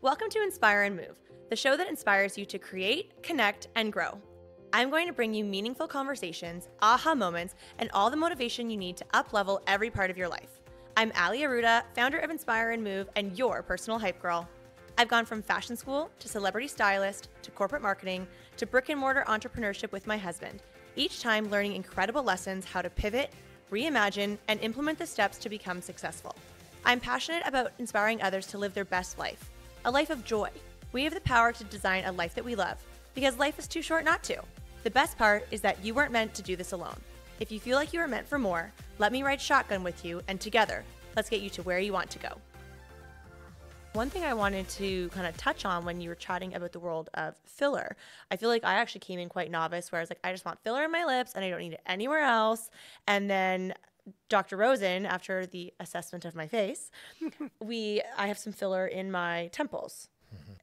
Welcome to Inspire and Move, the show that inspires you to create, connect, and grow. I'm going to bring you meaningful conversations, aha moments, and all the motivation you need to up-level every part of your life. I'm Ali Aruda, founder of Inspire and Move, and your personal hype girl. I've gone from fashion school to celebrity stylist to corporate marketing to brick-and-mortar entrepreneurship with my husband, each time learning incredible lessons how to pivot, reimagine, and implement the steps to become successful. I'm passionate about inspiring others to live their best life, a life of joy. We have the power to design a life that we love, because life is too short not to. The best part is that you weren't meant to do this alone. If you feel like you are meant for more, let me ride shotgun with you, and together, let's get you to where you want to go. One thing I wanted to kind of touch on when you were chatting about the world of filler, I feel like I actually came in quite novice, where I was like, I just want filler in my lips and I don't need it anywhere else. And then Dr. Rosen, after the assessment of my face, I have some filler in my temples.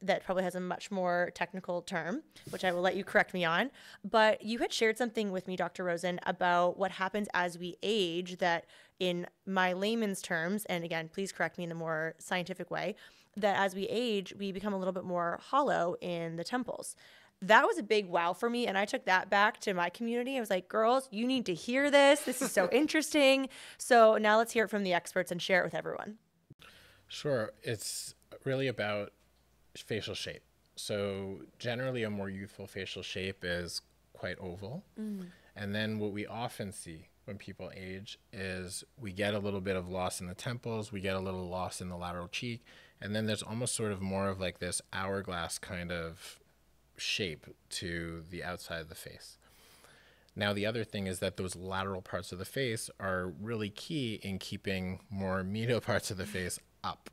That probably has a much more technical term, which I will let you correct me on. But you had shared something with me, Dr. Rosen, about what happens as we age, that in my layman's terms, and again, please correct me in the more scientific way, that as we age, we become a little bit more hollow in the temples. That was a big wow for me, and I took that back to my community. I was like, girls, you need to hear this. This is so interesting. So now let's hear it from the experts and share it with everyone. Sure. It's really about facial shape. So generally a more youthful facial shape is quite oval. And then what we often see when people age is we get a little bit of loss in the temples, we get a little loss in the lateral cheek, and then there's almost sort of more of like this hourglass kind of shape to the outside of the face. Now, the other thing is that those lateral parts of the face are really key in keeping more medial parts of the face up.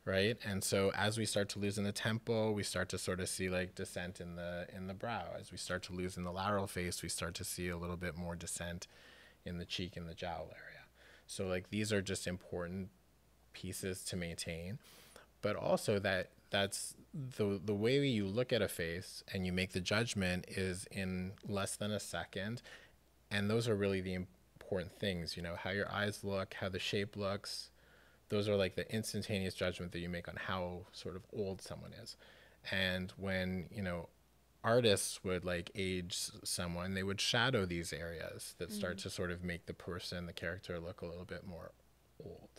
Right. And so as we start to lose in the temple, we start to sort of see like descent in the brow. As we start to lose in the lateral face, we start to see a little bit more descent in the cheek and the jowl area. So like these are just important pieces to maintain. But also that's the way you look at a face and you make the judgment is in less than a second. And those are really the important things, you know, how your eyes look, how the shape looks. Those are like the instantaneous judgment that you make on how sort of old someone is. And when, you know, artists would like age someone, they would shadow these areas that start to sort of make the person, the character look a little bit more old.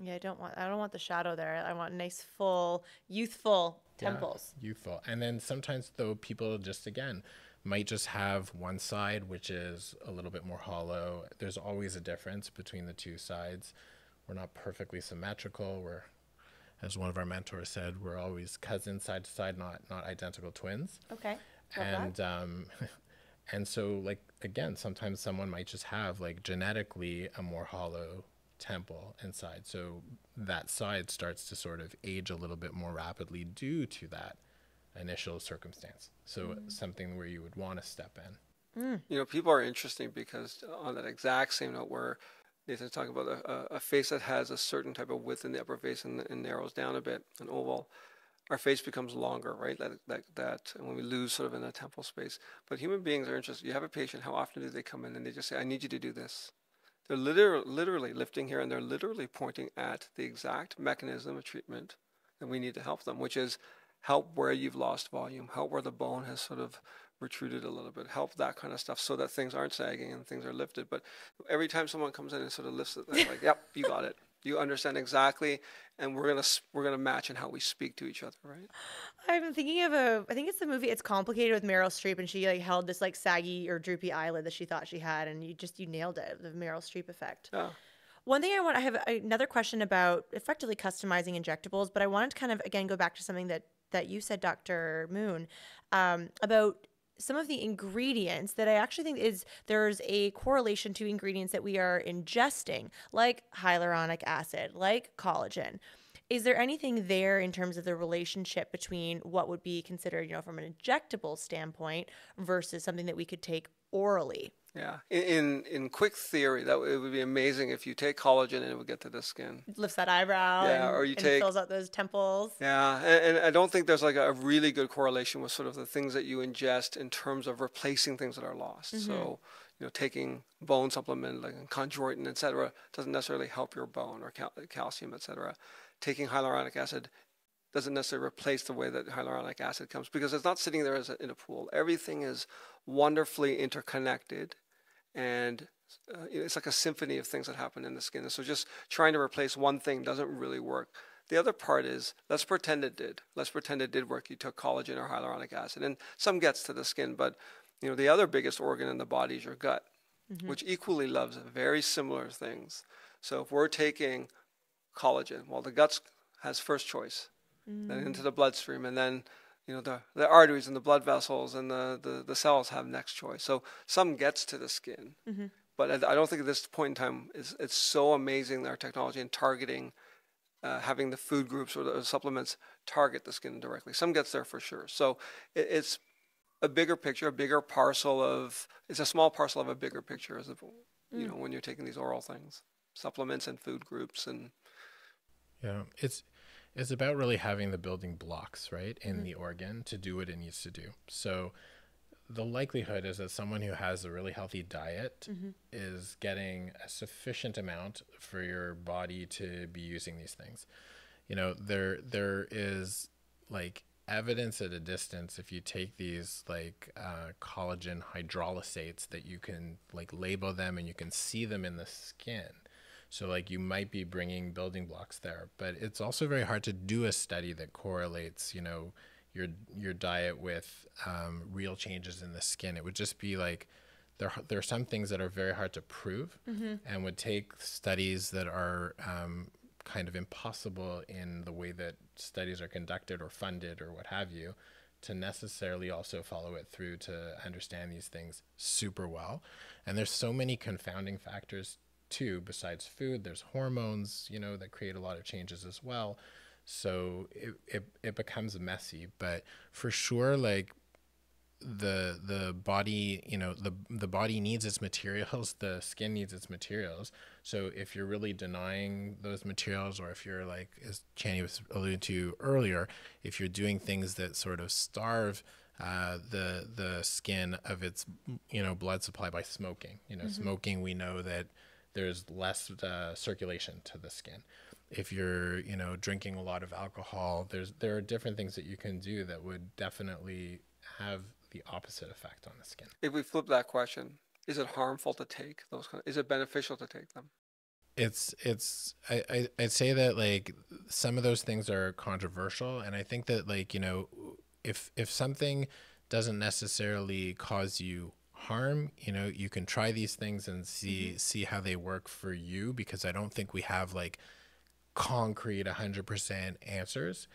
Yeah, I don't want the shadow there. I want nice, full, youthful temples. Yeah, youthful. And then sometimes though people just, again, might just have one side, which is a little bit more hollow. There's always a difference between the two sides. We're not perfectly symmetrical. We're, as one of our mentors said, we're always cousins side to side, not identical twins. Okay. And so like, again, sometimes someone might just have like genetically a more hollow temple inside. So that side starts to sort of age a little bit more rapidly due to that initial circumstance. So something where you would want to step in. You know, people are interesting because on that exact same note where Nathan's talking about a face that has a certain type of width in the upper face and narrows down a bit, an oval, our face becomes longer, right? That and when we lose sort of in that temple space. But human beings are interested. You have a patient, how often do they come in and they just say, I need you to do this? They're literally lifting here and they're literally pointing at the exact mechanism of treatment that we need to help them, which is help where you've lost volume, help where the bone has sort of protruded a little bit, help that kind of stuff so that things aren't sagging and things are lifted. But every time someone comes in and sort of lifts it, they're like, yep, you got it. You understand exactly, and we're gonna match in how we speak to each other, right? I'm thinking of I think it's the movie It's Complicated with Meryl Streep, and she like held this like saggy or droopy eyelid that she thought she had, and you nailed it, the Meryl Streep effect. Yeah. One thing I have another question about effectively customizing injectables, but I wanted to kind of again go back to something that you said, Dr. Moon, about some of the ingredients that I actually think there's a correlation to ingredients that we are ingesting, like hyaluronic acid, like collagen. Is there anything there in terms of the relationship between what would be considered, you know, from an injectable standpoint versus something that we could take orally? Yeah. In quick theory, it would be amazing if you take collagen and it would get to the skin. It lifts that eyebrow. Yeah, and, or you and take fills out those temples. Yeah, and I don't think there's like a really good correlation with sort of the things that you ingest in terms of replacing things that are lost. So, you know, taking bone supplement like chondroitin, et cetera, doesn't necessarily help your bone or calcium, et cetera. Taking hyaluronic acid doesn't necessarily replace the way that hyaluronic acid comes, because it's not sitting there in a pool. Everything is wonderfully interconnected, and it's like a symphony of things that happen in the skin. And so just trying to replace one thing doesn't really work. The other part is, let's pretend it did. Let's pretend it did work. You took collagen or hyaluronic acid, and some gets to the skin, but the other biggest organ in the body is your gut, which equally loves very similar things. So if we're taking collagen, well, the gut has first choice, then into the bloodstream, and then the arteries and the blood vessels and the cells have next choice. So some gets to the skin, but I don't think at this point in time it's so amazing, our technology in targeting, having the food groups or the supplements target the skin directly. Some gets there for sure. So it's a bigger picture, it's a small parcel of a bigger picture, as when you're taking these oral things, supplements and food groups. And yeah, it's about really having the building blocks, right, in the organ to do what it needs to do. So the likelihood is that someone who has a really healthy diet is getting a sufficient amount for your body to be using these things. There is like evidence at a distance, if you take these like collagen hydrolysates, that you can like label them and you can see them in the skin. So like you might be bringing building blocks there, but it's also very hard to do a study that correlates, your diet with real changes in the skin. It would just be like, there are some things that are very hard to prove and would take studies that are kind of impossible in the way that studies are conducted or funded or what have you, to necessarily also follow it through to understand these things super well. And there's so many confounding factors too, besides food. There's hormones, that create a lot of changes as well. So it becomes messy, but for sure, like the body, the body needs its materials, the skin needs its materials. So if you're really denying those materials, or if you're like, as Channy was alluding to earlier, if you're doing things that sort of starve the skin of its blood supply by smoking, smoking, we know that there's less circulation to the skin. If you're drinking a lot of alcohol, there are different things that you can do that would definitely have the opposite effect on the skin. If we flip that question, is it harmful to take those is it beneficial to take them? I'd say that like some of those things are controversial, and I think that like if something doesn't necessarily cause you harm, you can try these things and see how they work for you, because I don't think we have like concrete 100% answers.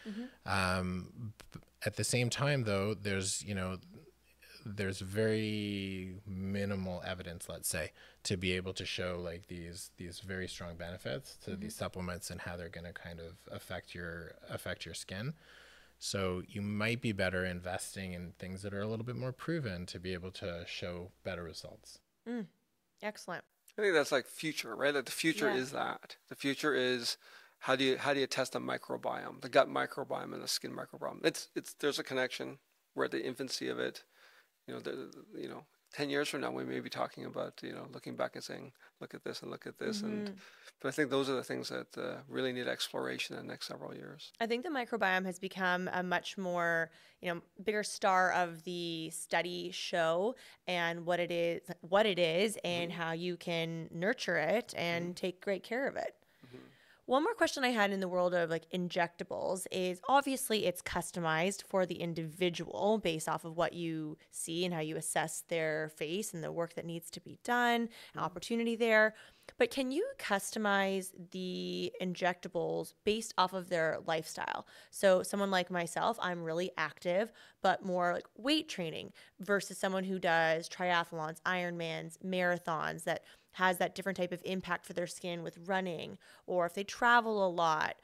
At the same time though, there's very minimal evidence, let's say, to be able to show like these very strong benefits to these supplements and how they're going to kind of affect your skin. So you might be better investing in things that are a little bit more proven to be able to show better results. Excellent. I think that's like future, right? That the future is that. The future is how do you test the microbiome, the gut microbiome and the skin microbiome? There's a connection. We're at the infancy of it. 10 years from now, we may be talking about, looking back and saying, look at this and look at this. But I think those are the things that really need exploration in the next several years. I think the microbiome has become a much more, bigger star of the study show, and what it is and how you can nurture it and take great care of it. One more question I had in the world of like injectables is, obviously it's customized for the individual based off of what you see and how you assess their face and the work that needs to be done, an opportunity there. But can you customize the injectables based off of their lifestyle? So someone like myself, I'm really active, but more like weight training, versus someone who does triathlons, Ironmans, marathons, that has that different type of impact for their skin with running, or if they travel a lot.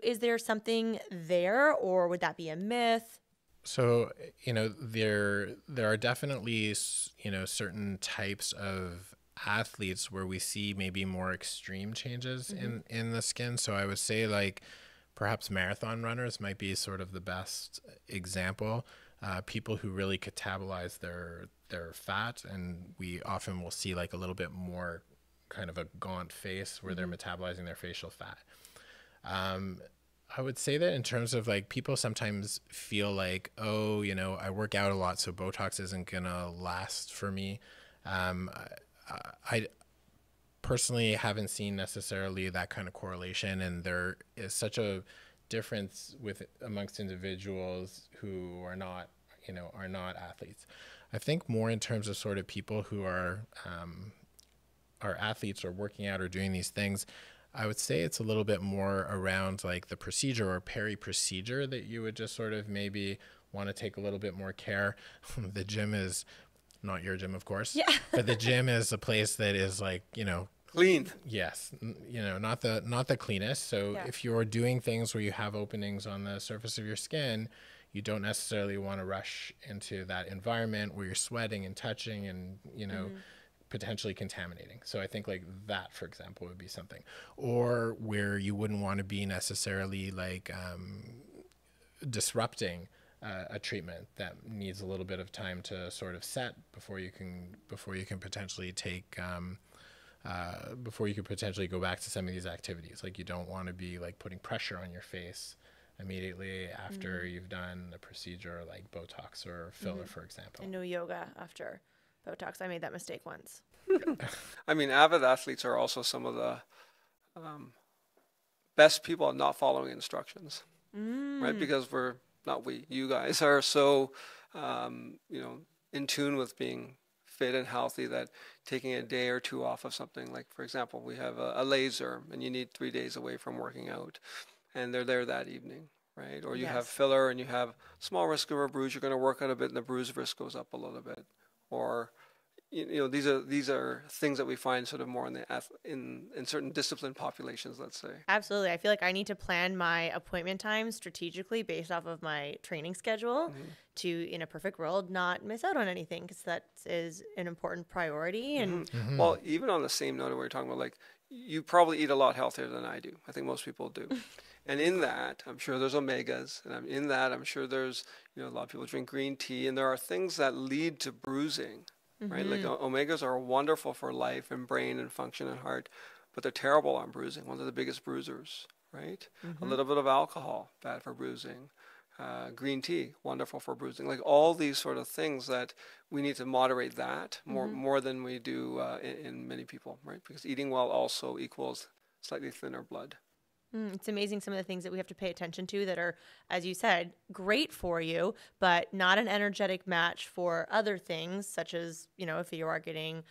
Is there something there, or would that be a myth? So, there are definitely, certain types of athletes where we see maybe more extreme changes in the skin. So I would say like perhaps marathon runners might be sort of the best example. People who really catabolize their fat, and we often will see like a little bit more kind of a gaunt face where they're metabolizing their facial fat. I would say that in terms of like people sometimes feel like, oh, you know, I work out a lot, so Botox isn't gonna last for me. Um, I personally haven't seen necessarily that kind of correlation, and there is such a difference with amongst individuals who are not, you know, are not athletes. I think more in terms of sort of people who are athletes or working out or doing these things. I would say it's a little bit more around like the procedure or peri-procedure that you would just sort of maybe want to take a little bit more care. The gym is not your gym, of course, Yeah. but the gym is a place that is like, you know, Clean. yes, you know, not the cleanest. So Yeah. if you're doing things where you have openings on the surface of your skin, you don't necessarily want to rush into that environment where you're sweating and touching and, you know, potentially contaminating. So I think like that, for example, would be something. Or where you wouldn't want to be necessarily like disrupting a treatment that needs a little bit of time to sort of set before you can potentially take before you could potentially go back to some of these activities. Like you don't want to be like putting pressure on your face immediately after you've done a procedure like Botox or filler, for example. And no yoga after Botox. I made that mistake once. I mean, avid athletes are also some of the best people at not following instructions, right? Because you guys are so, you know, in tune with being fit and healthy that taking a day or two off of something, like for example, we have a laser and you need 3 days away from working out, and they're there that evening, right? Or you have filler and you have small risk of a bruise, you're going to work out a bit and the bruise risk goes up a little bit. Or you know, these are things that we find sort of more in certain disciplined populations, let's say. Absolutely. I feel like I need to plan my appointment times strategically based off of my training schedule to, in a perfect world, not miss out on anything, because that is an important priority. And Well, even on the same note, we're talking about, like, you probably eat a lot healthier than I do. I think most people do. And in that, I'm sure there's omegas, and in that, I'm sure there's, you know, a lot of people drink green tea, and there are things that lead to bruising. Right, like omegas are wonderful for life and brain and function and heart, but they're terrible on bruising. One of the biggest bruisers, right? A little bit of alcohol, bad for bruising. Green tea, wonderful for bruising. Like all these sort of things that we need to moderate that more than we do in many people, right? Because eating well also equals slightly thinner blood. it's amazing some of the things that we have to pay attention to that are, as you said, great for you, but not an energetic match for other things, such as, you know, if you are getting,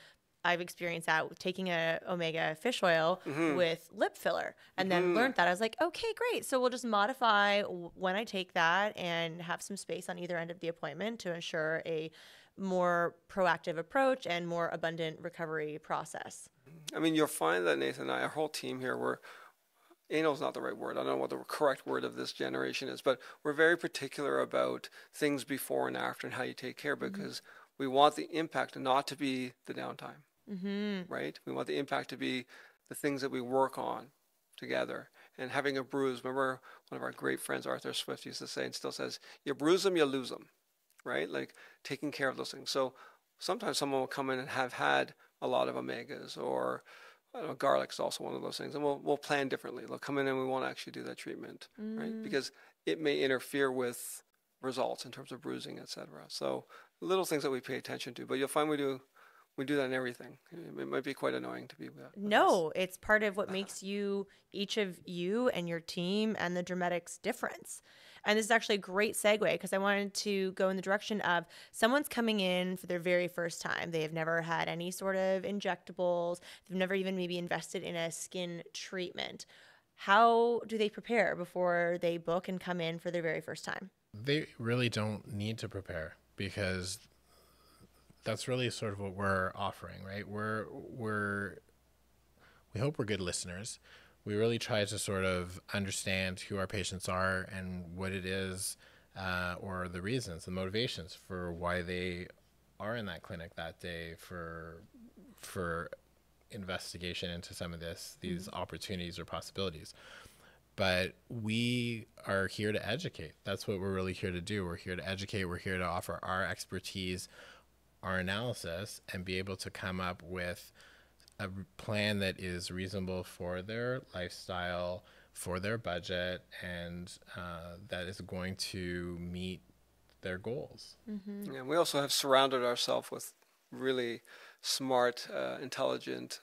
I've experienced that with taking a omega fish oil with lip filler, and then learned that. I was like, okay, great. So we'll just modify when I take that and have some space on either end of the appointment to ensure a more proactive approach and more abundant recovery process. I mean, you'll find that Nathan and I, our whole team here, anal is not the right word. I don't know what the correct word of this generation is, but we're very particular about things before and after and how you take care, because we want the impact not to be the downtime, right? We want the impact to be the things that we work on together. And having a bruise, remember one of our great friends, Arthur Swift, used to say, and still says, you bruise them, you lose them, right? Like taking care of those things. So sometimes someone will come in and have had a lot of omegas, or I don't know, garlic is also one of those things, and we'll plan differently. They'll come in and we won't actually do that treatment, right? Because it may interfere with results in terms of bruising, etc. So little things that we pay attention to, but you'll find we do that in everything. It might be quite annoying to be with No, it's part of what makes you, each of you and your team and the Dermetics difference. And this is actually a great segue, because I wanted to go in the direction of someone's coming in for their very first time. They have never had any sort of injectables. They've never even maybe invested in a skin treatment. How do they prepare before they book and come in for their very first time? They really don't need to prepare, because that's really sort of what we're offering, right? We hope we're good listeners. We really try to sort of understand who our patients are and what it is, or the reasons, the motivations for why they are in that clinic that day for investigation into some of these opportunities or possibilities. But we are here to educate. That's what we're really here to do. We're here to educate. We're here to offer our expertise, our analysis, and be able to come up with a plan that is reasonable for their lifestyle, for their budget and that is going to meet their goals. And we also have surrounded ourselves with really smart, intelligent,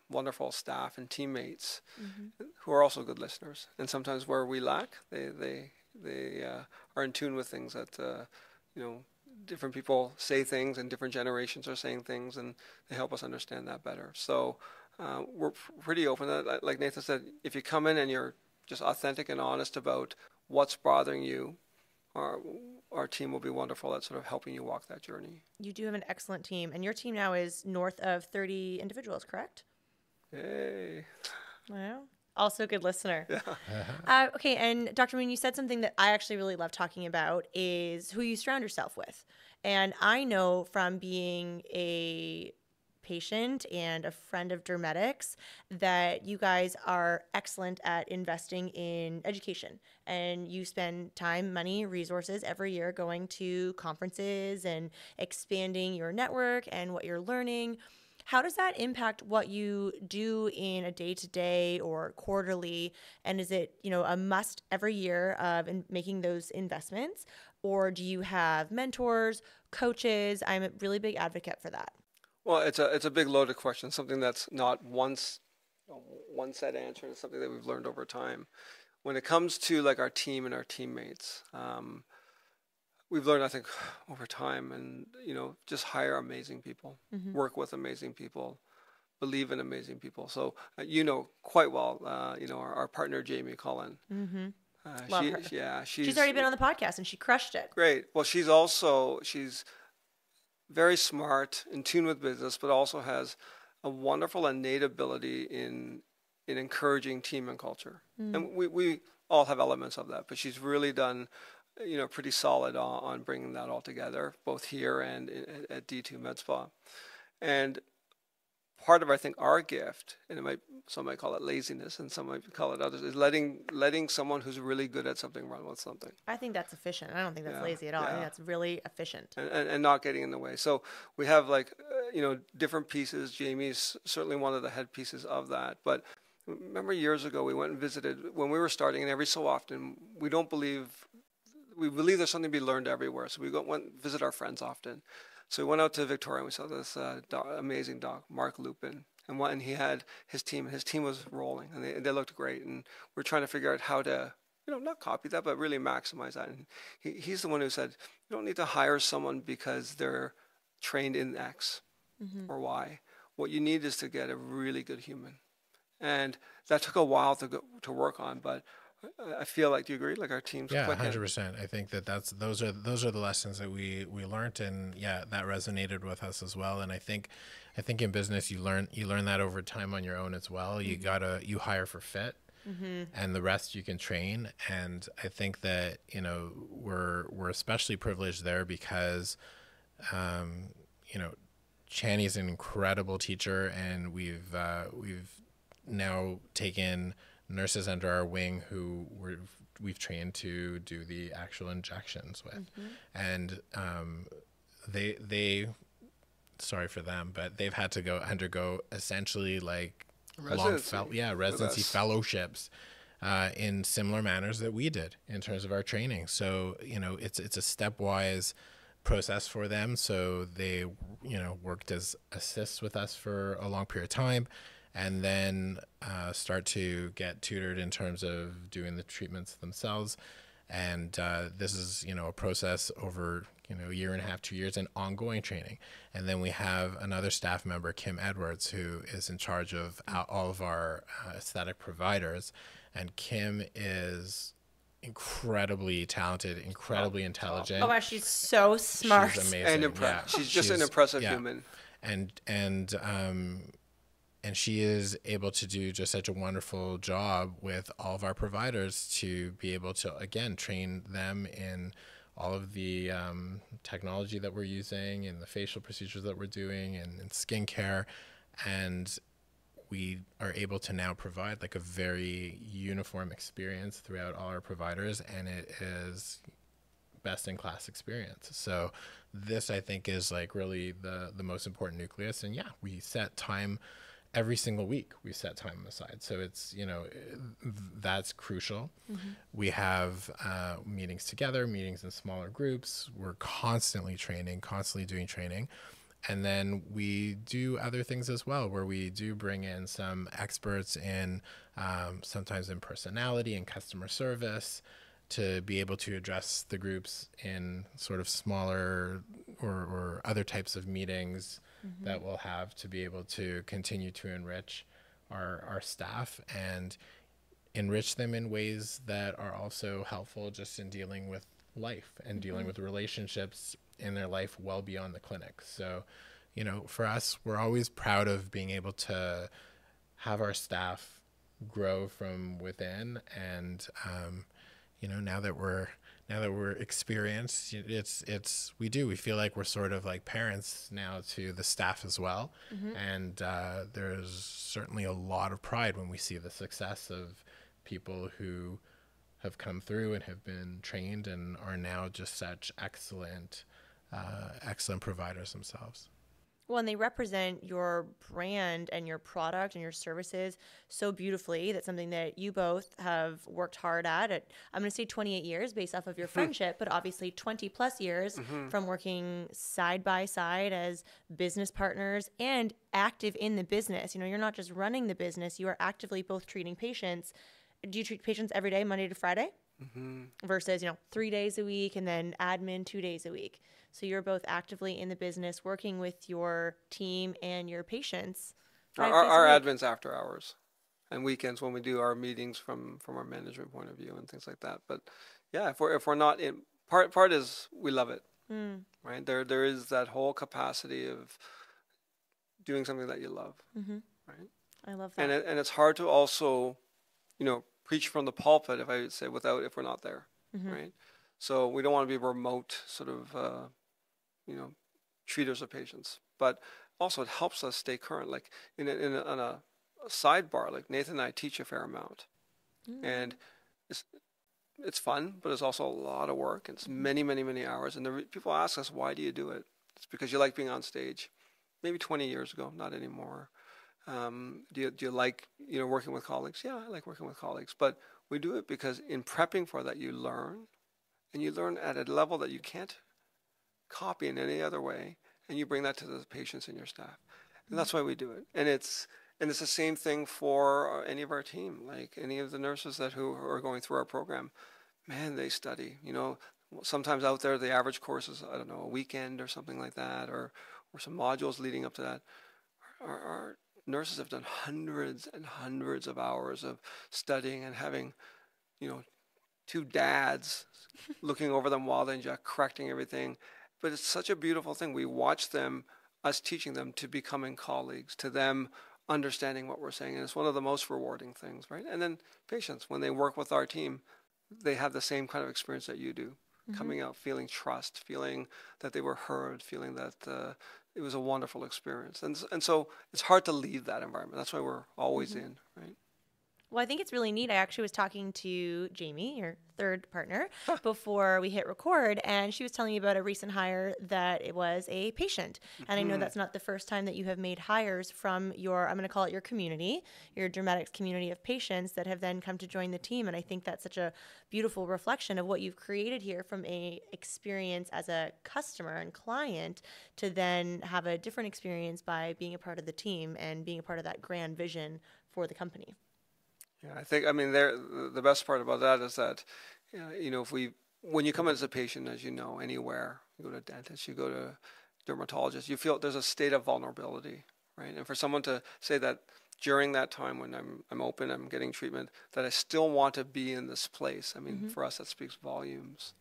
wonderful staff and teammates who are also good listeners. And sometimes where we lack, they are in tune with things that different people say things and different generations are saying things, and they help us understand that better. So we're pretty open. Like Nathan said, if you come in and you're just authentic and honest about what's bothering you, our team will be wonderful at sort of helping you walk that journey. You do have an excellent team, and your team now is north of 30 individuals, correct? Hey. Well, also a good listener. Yeah. Okay, and Dr. Moon, you said something that I actually really love talking about is who you surround yourself with. And I know from being a patient and a friend of Dermetics that you guys are excellent at investing in education, and you spend time, money, resources every year going to conferences and expanding your network and what you're learning. How does that impact what you do in a day-to-day or quarterly? And is it, a must every year of making those investments? Or do you have mentors, coaches? I'm a really big advocate for that. Well, it's a big loaded question, something that's not one set answer. It's something that we've learned over time. When it comes to like our team and our teammates, we've learned, I think, over time, and just hire amazing people, work with amazing people, believe in amazing people. So quite well, our partner Jamie Cullen. Love her. Yeah, she's already been on the podcast and she crushed it. Great. Well, she's very smart, in tune with business, but also has a wonderful innate ability in encouraging team and culture. And we all have elements of that, but she's really done pretty solid on bringing that all together, both here and at D2 Med Spa. And part of, I think, our gift, and some might call it laziness and some might call it others, is letting someone who's really good at something run with something. I think that's efficient. I don't think that's lazy at all. I think that's really efficient. And not getting in the way. So we have different pieces. Jamie's certainly one of the head pieces of that. But remember years ago we went and visited, when we were starting, and every so often, we believe there's something to be learned everywhere. So we went and visit our friends often. So we went out to Victoria and we saw this amazing doc, Mark Lupin. And he had his team, and his team was rolling, and they looked great. And we're trying to figure out how to, not copy that, but really maximize that. And he's the one who said, you don't need to hire someone because they're trained in X or Y. What you need is to get a really good human. And that took a while to work on, but I feel like, do you agree? Like our team's 100%. I think those are the lessons that we learned, and that resonated with us as well. And I think in business you learn that over time on your own as well. You hire for fit, and the rest you can train. And I think that we're especially privileged there because Channy's an incredible teacher, and we've now taken nurses under our wing who we've trained to do the actual injections with. And they sorry for them, but they've had to undergo essentially like residency fellowships in similar manners that we did in terms of our training. So it's a stepwise process for them. So they worked as assists with us for a long period of time, and then start to get tutored in terms of doing the treatments themselves. And this is, a process over, a year and a half, 2 years, and ongoing training. And then we have another staff member, Kim Edwards, who is in charge of all of our aesthetic providers. And Kim is incredibly talented, incredibly intelligent. Oh, wow, she's so smart. She's amazing. And she's just an impressive human. And she is able to do just such a wonderful job with all of our providers to be able to, again, train them in all of the technology that we're using and the facial procedures that we're doing and skincare. And we are able to now provide like a very uniform experience throughout all our providers, and it is best in class experience. So this, I think, is like really the most important nucleus. And we set time every single week we set time aside. So it's, that's crucial. We have meetings together, meetings in smaller groups. We're constantly training, constantly doing training. And then we do other things as well, where we do bring in some experts in sometimes in personality and customer service to be able to address the groups in sort of smaller or other types of meetings that we'll have to be able to continue to enrich our staff and enrich them in ways that are also helpful just in dealing with life and dealing with relationships in their life well beyond the clinic. So, for us, we're always proud of being able to have our staff grow from within. And, now that we're experienced, we feel like we're sort of like parents now to the staff as well. And there's certainly a lot of pride when we see the success of people who have come through and have been trained and are now just such excellent providers themselves. Well, and they represent your brand and your product and your services so beautifully. That's something that you both have worked hard at. I'm going to say 28 years based off of your friendship, but obviously 20 plus years from working side by side as business partners and active in the business. You're not just running the business, you are actively both treating patients. Do you treat patients every day, Monday to Friday? Versus, 3 days a week and then admin 2 days a week. So you're both actively in the business, working with your team and your patients. Our admin's after hours and weekends when we do our meetings from our management point of view and things like that. But yeah, if we're not in, part is we love it, right? There is that whole capacity of doing something that you love, right? I love that. And it's hard to also, preach from the pulpit, if I would say, if we're not there, right? So we don't want to be remote sort of, treaters of patients, but also it helps us stay current. Like on a sidebar, like Nathan and I teach a fair amount, and it's fun, but it's also a lot of work. It's many, many, many hours. And people ask us, why do you do it? It's because you like being on stage. Maybe 20 years ago, not anymore. Do you like working with colleagues? Yeah, I like working with colleagues, but we do it because in prepping for that, you learn at a level that you can't copy in any other way, and you bring that to the patients and your staff, and that's why we do it. And it's the same thing for any of our team, like any of the nurses who are going through our program. Man, they study. Sometimes out there the average course is, I don't know, a weekend or something like that, or some modules leading up to that. Our nurses have done hundreds and hundreds of hours of studying and having, two dads looking over them while they inject, correcting everything. But it's such a beautiful thing. We watch them, us teaching them to becoming colleagues, to them understanding what we're saying. And it's one of the most rewarding things, right? And then patients, when they work with our team, they have the same kind of experience that you do, coming out feeling trust, feeling that they were heard, feeling that it was a wonderful experience. And so it's hard to leave that environment. That's why we're always in, right? Well, I think it's really neat. I actually was talking to Jamie, your third partner, before we hit record, and she was telling me about a recent hire that it was a patient. And I know that's not the first time that you have made hires from your, I'm going to call it your community, your Dermetics community of patients that have then come to join the team. And I think that's such a beautiful reflection of what you've created here from a experience as a customer and client to then have a different experience by being a part of the team and being a part of that grand vision for the company. Yeah, the best part about that is that, when you come in as a patient, as you know, anywhere, you go to a dentist, you go to a dermatologist, you feel there's a state of vulnerability, right? And for someone to say that during that time when I'm open, I'm getting treatment, that I still want to be in this place, for us, that speaks volumes.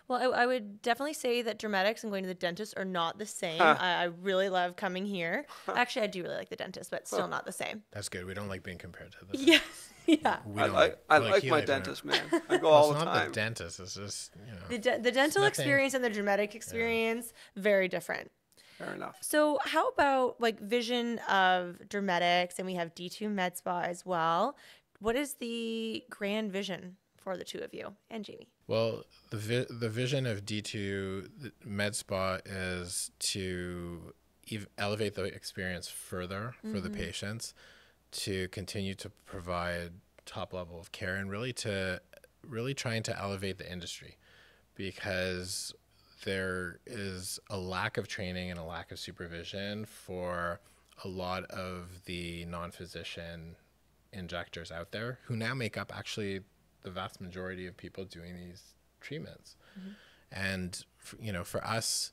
Well, I would definitely say that Dermetics and going to the dentist are not the same. I really love coming here. Actually, I do really like the dentist, but still not the same. That's good. We don't like being compared to the Yeah. Yeah. I like my dentist, man. I go all the time. It's not the dentist. It's just, The dental experience and the dramatic experience, very different. Fair enough. So how about like vision of Dermetics, and we have D2 Med Spa as well. What is the grand vision for the two of you and Jamie? Well, the vision of D2 Med Spa is to elevate the experience further for the patients, to continue to provide top level of care, and really trying to elevate the industry, because there is a lack of training and a lack of supervision for a lot of the non-physician injectors out there, who now make up actually the vast majority of people doing these treatments. And for us,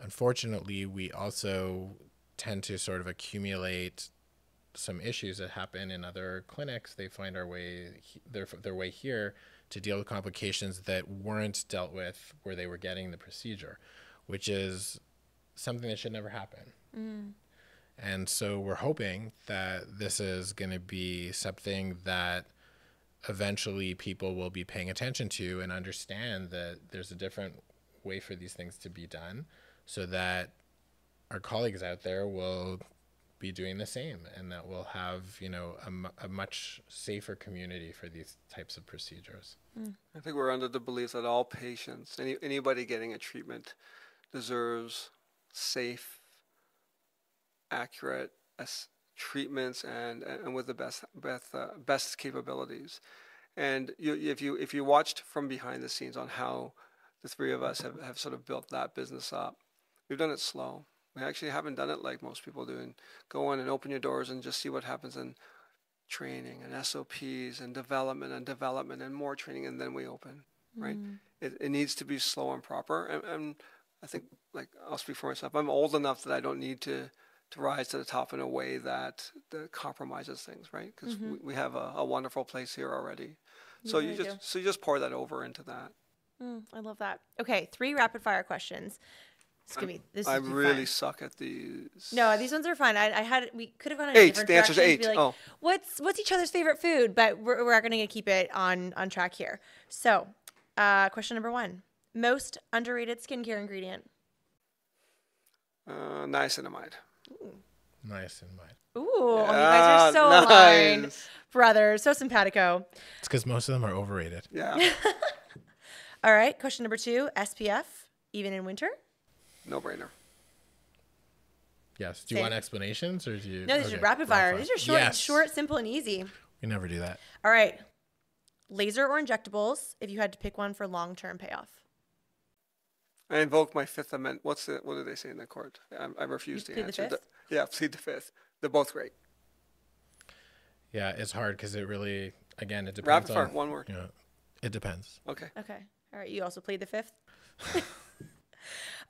unfortunately, we also tend to sort of accumulate some issues that happen in other clinics. They find their way here to deal with complications that weren't dealt with where they were getting the procedure, which is something that should never happen. And so we're hoping that this is going to be something that eventually people will be paying attention to and understand that there's a different way for these things to be done, so that our colleagues out there will be doing the same, and that we'll have, a much safer community for these types of procedures. I think we're under the belief that all patients, anybody getting a treatment, deserves safe, accurate treatments and with the best capabilities. And if you watched from behind the scenes on how the three of us have sort of built that business up, we've done it slow. We actually haven't done it like most people do, and go in and open your doors and just see what happens in training and SOPs and development and more training, and then we open, right? It needs to be slow and proper. And I think, like, I'll speak for myself, I'm old enough that I don't need to rise to the top in a way that compromises things, right? Because we have a wonderful place here already. So you just pour that over into that. I love that. Okay, 3 rapid fire questions. I really suck at these. No, these ones are fun. We could have gone in 8. different The answer's directions. 8. Be like, what's each other's favorite food? But we're going to keep it on track here. So, question number 1: most underrated skincare ingredient. Niacinamide. Niacinamide. Ooh, you guys are so aligned, brothers. So simpatico. It's because most of them are overrated. Yeah. All right, question number 2: SPF, even in winter. No brainer. Yes. Do you want explanations, or do you? No, these are rapid fire. These are short, simple, and easy. We never do that. All right. Laser or injectables, if you had to pick one for long-term payoff. I invoke my Fifth Amendment. What do they say in the court? I refuse to answer. Plead the Fifth. They're both great. Yeah, it's hard because it really, again, it depends. Rapid fire, one word. It depends. Okay. All right. You also plead the Fifth.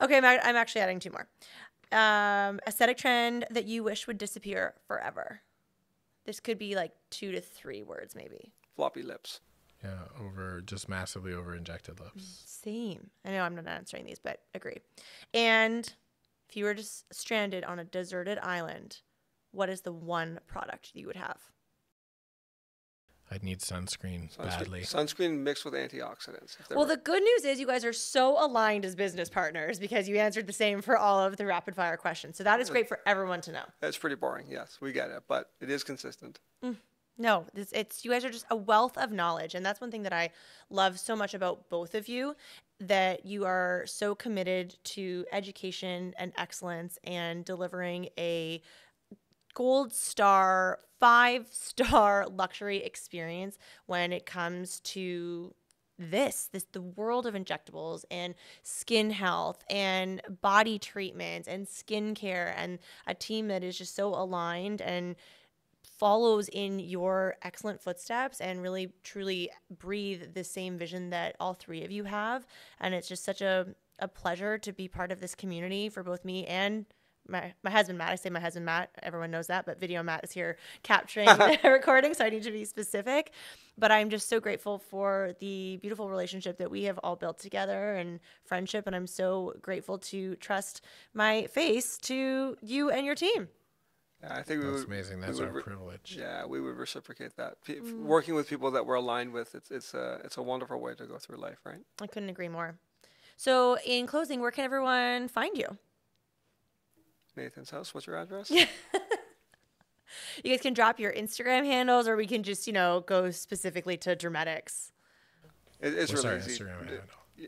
Okay, I'm actually adding 2 more. Aesthetic trend that you wish would disappear forever. This could be like 2 to 3 words, maybe. Floppy lips. Yeah, just massively over injected lips. Same. I know I'm not answering these, but agree. And if you were just stranded on a deserted island, what is the one product you would have? I'd need sunscreen badly. Sunscreen mixed with antioxidants. Well, the good news is you guys are so aligned as business partners, because you answered the same for all of the rapid fire questions. So that is great for everyone to know. It's pretty boring. Yes, we get it, but it is consistent. No, you guys are just a wealth of knowledge. And that's one thing that I love so much about both of you, that you are so committed to education and excellence and delivering a gold star, 5-star luxury experience when it comes to the world of injectables and skin health and body treatments and skincare, and a team that is just so aligned and follows in your excellent footsteps and really truly breathe the same vision that all 3 of you have. And it's just such a pleasure to be part of this community for both me and my husband, Matt. I say my husband, Matt. Everyone knows that, but video Matt is here capturing the recording, so I need to be specific. But I'm just so grateful for the beautiful relationship that we have all built together and friendship, and I'm so grateful to trust my face to you and your team. Yeah, I think that's amazing. That's our privilege. Yeah, we would reciprocate that. Working with people that we're aligned with, it's a wonderful way to go through life, right? I couldn't agree more. So in closing, where can everyone find you? Nathan's house. What's your address? You guys can drop your Instagram handles, or we can just, go specifically to Dermetics. It's really our easy. Instagram handle?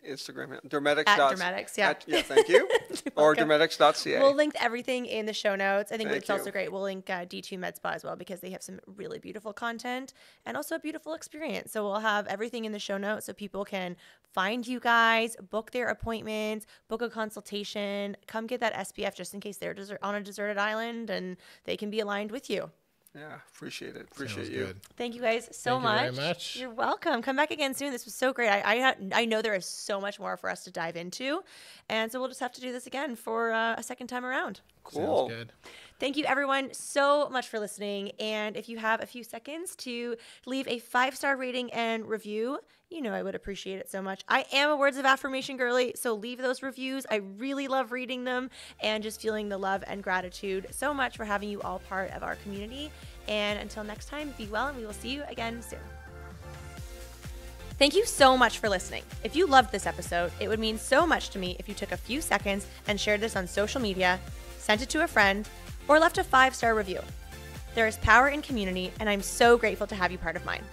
Instagram? Dermetics. At Dermetics, yeah. Yeah, thank you. Or dermetics.ca. We'll link everything in the show notes. I think Thank it's also you. great. We'll link D2 Med Spa as well because they have some really beautiful content and also a beautiful experience. So we'll have everything in the show notes so people can find you guys, book their appointments, book a consultation, come get that SPF just in case they're on a deserted island and they can be aligned with you. Yeah, appreciate it. Appreciate Sounds you. good. Thank you guys so Thank you very much. You're welcome. Come back again soon. This was so great. I know there is so much more for us to dive into. And so we'll just have to do this again for a second time around. Cool. Sounds good. Thank you, everyone, so much for listening. And if you have a few seconds to leave a 5-star rating and review, you know I would appreciate it so much. I am a Words of Affirmation girly, so leave those reviews. I really love reading them and just feeling the love and gratitude so much for having you all part of our community. And until next time, be well, and we will see you again soon. Thank you so much for listening. If you loved this episode, it would mean so much to me if you took a few seconds and shared this on social media, sent it to a friend, or left a 5-star review. There is power in community, and I'm so grateful to have you part of mine.